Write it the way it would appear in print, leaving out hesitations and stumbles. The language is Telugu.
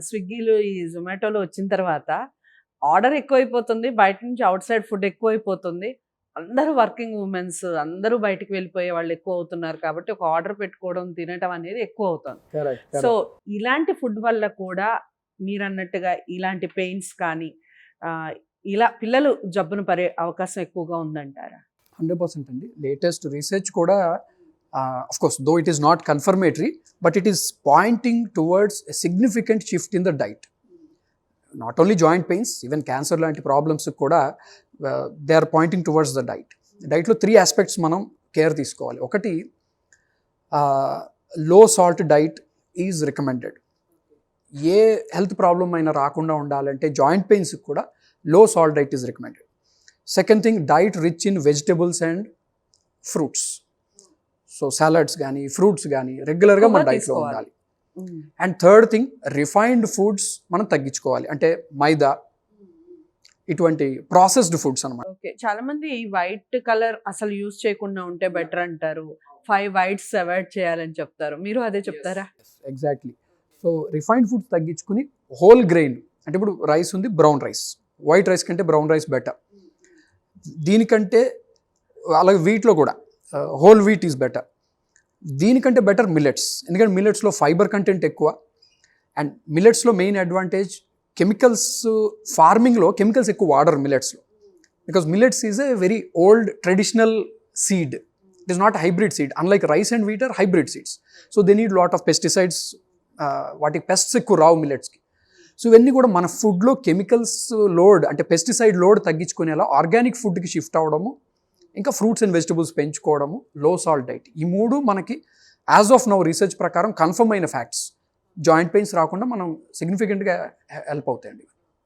స్విగ్గీలో, ఈ జొమాటోలో వచ్చిన తర్వాత ఆర్డర్ ఎక్కువైపోతుంది. బయట నుంచి ఔట్ సైడ్ ఫుడ్ ఎక్కువైపోతుంది. అందరూ వర్కింగ్ ఉమెన్స్ అందరూ బయటికి వెళ్ళిపోయే వాళ్ళు ఎక్కువ అవుతున్నారు కాబట్టి ఒక ఆర్డర్ పెట్టుకోవడం, తినటం అనేది ఎక్కువ అవుతుంది. సో ఇలాంటి ఫుడ్ వల్ల కూడా మీరన్నట్టుగా ఇలాంటి పెయిన్స్ కానీ ఇలా పిల్లలు జబ్బును పడే అవకాశం ఎక్కువగా ఉందంటారా? 100% అండి. లేటెస్ట్ రీసెర్చ్ కూడా of course, though it is not confirmatory, but it is pointing towards a significant shift in the diet. Not only joint pains, even cancer లాంటి ప్రాబ్లమ్స్ కూడా they are pointing towards the diet. డైట్లో 3 ఆస్పెక్ట్స్ మనం కేర్ తీసుకోవాలి. ఒకటి, లో salt diet is recommended. A health problem అయినా రాకుండా ఉండాలంటే జాయింట్ పెయిన్స్కి కూడా లో salt diet is recommended. Second thing, diet rich in vegetables and fruits. So salads కానీ ఫ్రూట్స్ కానీ రెగ్యులర్గా మన డైట్లో ఉండాలి. And third thing, refined foods మనం తగ్గించుకోవాలి. అంటే మైదా, ఇటువంటి ప్రాసెస్డ్ ఫుడ్స్ అన్నమాట. ఓకే, చాలా మంది వైట్ కలర్ అసలు యూజ్ చేయకుండా ఉంటే బెటర్ అంటారు. 5 వైట్స్ అవాయిడ్ చేయాలని చెప్తారు. మీరు అదే చెప్తారా? ఎగ్జాక్ట్లీ. సో రిఫైన్డ్ ఫుడ్స్ తగ్గించుకుని హోల్ గ్రెయిన్, అంటే ఇప్పుడు రైస్ ఉంది, బ్రౌన్ రైస్, వైట్ రైస్ కంటే బ్రౌన్ రైస్ బెటర్. దీనికంటే అలాగే వీట్లో కూడా హోల్ వీట్ ఈజ్ బెటర్. దీనికంటే బెటర్ మిల్లెట్స్, ఎందుకంటే మిల్లెట్స్లో ఫైబర్ కంటెంట్ ఎక్కువ. అండ్ మిల్లెట్స్లో మెయిన్ అడ్వాంటేజ్, కెమికల్స్, ఫార్మింగ్లో కెమికల్స్ ఎక్కువ వాడరు మిల్లెట్స్లో. Because millets is a very old traditional seed. It is not hybrid seed. Unlike rice and wheat are hybrid seeds. So they need lot of pesticides. వాటికి పెస్ట్స్ ఎక్కువ రావు మిల్లెట్స్కి. సో ఇవన్నీ కూడా మన ఫుడ్లో కెమికల్స్ లోడ్, అంటే పెస్టిసైడ్ లోడ్ తగ్గించుకునేలా ఆర్గానిక్ ఫుడ్కి షిఫ్ట్ అవ్వడము, ఇంకా ఫ్రూట్స్ అండ్ వెజిటబుల్స్ పెంచుకోవడము, లో సాల్ట్ డైట్, ఈ 3 మనకి యాజ్ ఆఫ్ నౌ రీసెర్చ్ ప్రకారం కన్ఫర్మ్ అయిన ఫ్యాక్ట్స్. జాయింట్ పెయిన్స్ రాకుండా మనం సిగ్నిఫికెంట్గా హెల్ప్ అవుతాయండి.